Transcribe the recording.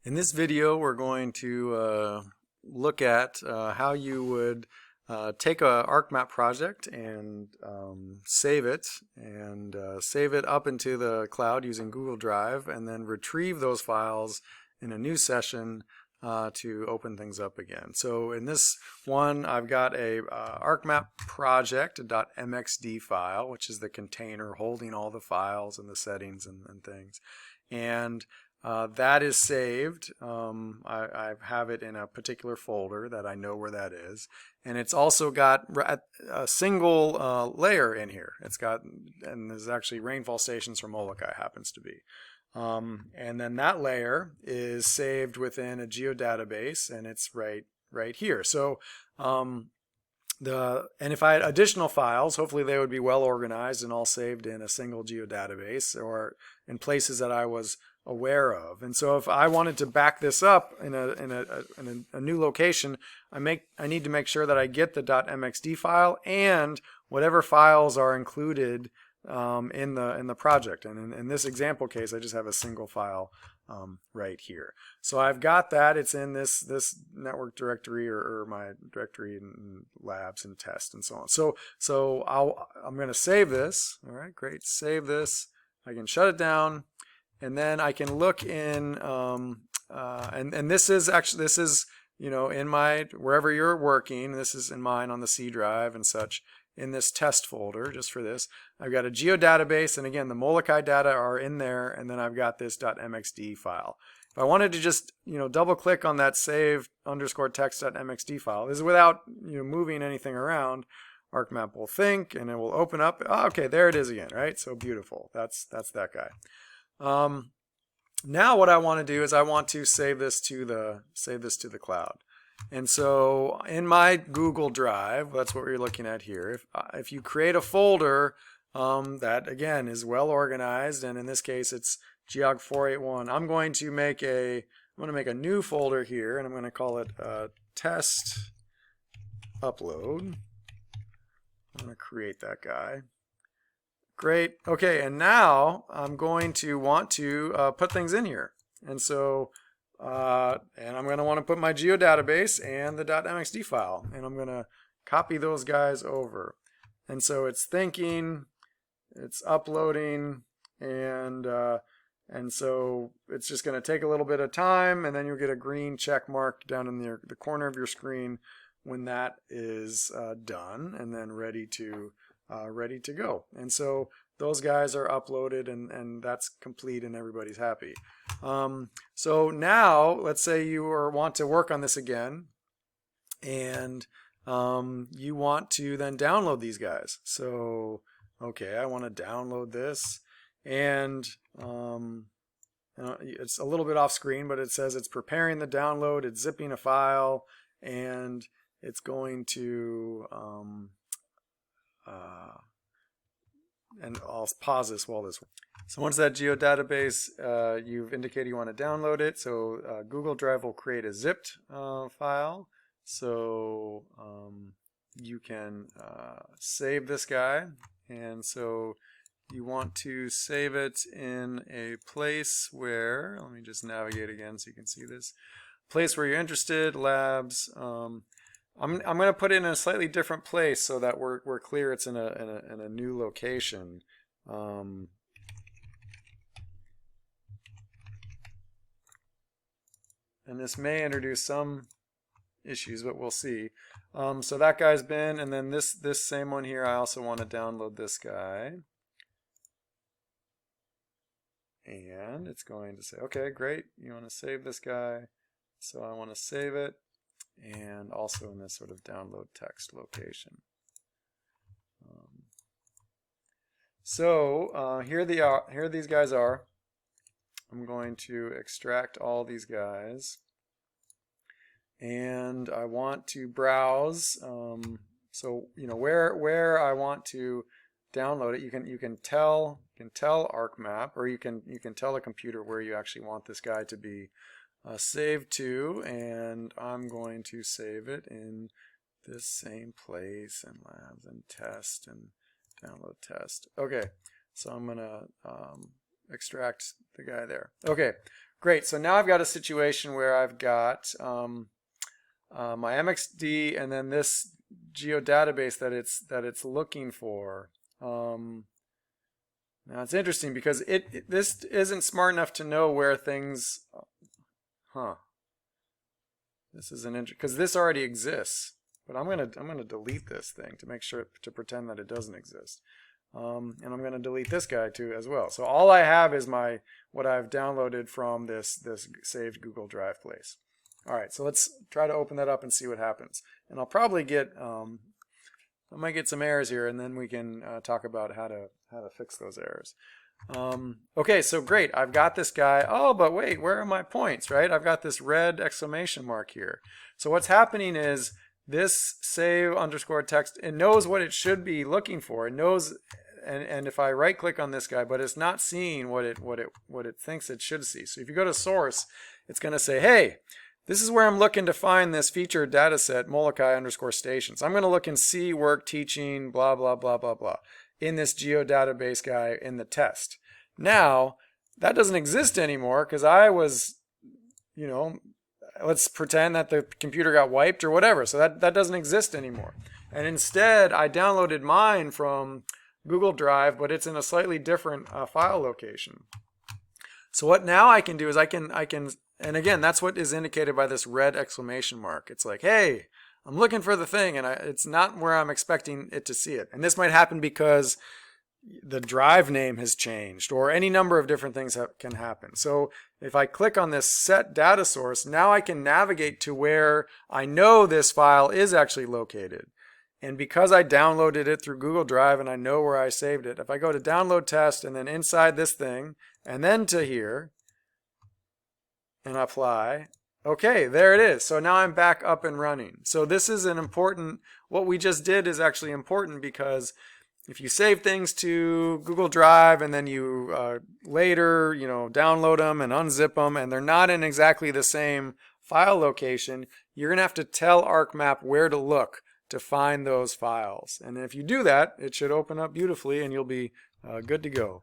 In this video, we're going to look at how you would take a ArcMap project and save it up into the cloud using Google Drive, and then retrieve those files in a new session to open things up again. So in this one, I've got a ArcMap project.mxd file, which is the container holding all the files and the settings and things. And that is saved. I have it in a particular folder that I know where that is. And it's also got a single layer in here. It's got, and there's actually rainfall stations for Molokai happens to be. And then that layer is saved within a geodatabase, and it's right here. So and if I had additional files, hopefully they would be well organized and all saved in a single geodatabase or in places that I was aware of. And so if I wanted to back this up in a new location, I need to make sure that I get the .mxd file and whatever files are included in the project. And in this example case, I just have a single file right here. So I've got that. It's in this network directory or my directory in labs and test and so on. So I'm going to save this. All right, great. Save this. I can shut it down, and then I can look in. And this is in my wherever you're working. This is in mine on the C drive and such. In this test folder, just for this, I've got a geodatabase, and again, the Molokai data are in there, and then I've got this .mxd file. If I wanted to just double click on that save _text.mxd file, this is without moving anything around, ArcMap will think, and it will open up. Oh, okay, there it is again, right? So beautiful. That's that guy. Now what I want to do is I want to save this to the cloud. And so in my Google Drive, that's what we're looking at here. If you create a folder that again is well organized, and in this case it's Geog481, I'm going to make a new folder here, and I'm going to call it test upload. I'm going to create that guy. Great. Okay, and now I'm going to want to put things in here, and so. And I'm going to want to put my geodatabase and the .mxd file, and I'm going to copy those guys over. And so it's thinking, it's uploading, and so it's just going to take a little bit of time, and then you'll get a green check mark down in the corner of your screen when that is done and then ready to go. And so those guys are uploaded, and that's complete, and everybody's happy. So now let's say you want to work on this again, and you want to then download these guys. So okay, I want to download this, and it's a little bit off screen, but it says it's preparing the download, it's zipping a file, and it's going to and I'll pause this while this works. So once that geodatabase, you've indicated you want to download it, so Google Drive will create a zipped file. So you can save this guy, and so you want to save it in a place where, let me just navigate again so you can see this, place where you're interested, labs. I'm going to put it in a slightly different place so that we're clear it's in a new location. And this may introduce some issues, but we'll see. So that guy's been, and then this same one here, I also want to download this guy. And it's going to say, okay, great, you want to save this guy. So I want to save it. And also in this sort of download text location. Here these guys are. I'm going to extract all these guys, and I want to browse. So where I want to download it, you can tell ArcMap, or you can tell the computer where you actually want this guy to be saved to, and I'm going to save it in this same place, and labs and test and download test. Okay, so I'm going to extract the guy there. Okay, Great. So now I've got a situation where I've got my MXD and then this geodatabase that it's looking for. Now it's interesting because this isn't smart enough to know where things. This is an because this already exists, but I'm gonna delete this thing to make sure to pretend that it doesn't exist. And I'm going to delete this guy too as well. So all I have is what I've downloaded from this saved Google Drive place. All right, so let's try to open that up and see what happens. And I'll probably get I might get some errors here, and then we can talk about how to fix those errors. Okay, so great. I've got this guy. Oh, but wait, where are my points? Right? I've got this red exclamation mark here. So what's happening is this save underscore text, it knows what it should be looking for. It knows, and if I right click on this guy, but it's not seeing what it thinks it should see. So if you go to source, it's going to say, hey, this is where I'm looking to find this featured data set, Molokai underscore stations. I'm going to look and see work, teaching, blah, blah, blah, blah, blah, in this geodatabase guy in the test. Now, that doesn't exist anymore because I was, let's pretend that the computer got wiped or whatever. So that doesn't exist anymore. And instead, I downloaded mine from Google Drive, but it's in a slightly different file location. So what now I can do is I can, and again, that's what is indicated by this red exclamation mark. It's like, hey, I'm looking for the thing, and it's not where I'm expecting it to see it. And this might happen because the drive name has changed, or any number of different things can happen. So if I click on this set data source, now I can navigate to where I know this file is actually located. And because I downloaded it through Google Drive and I know where I saved it, if I go to download test and then inside this thing and then to here and apply, okay, there it is. So now I'm back up and running. So this is an important, what we just did is actually important because if you save things to Google Drive and then you later, download them and unzip them and they're not in exactly the same file location, you're going to have to tell ArcMap where to look to find those files. And if you do that, it should open up beautifully and you'll be good to go.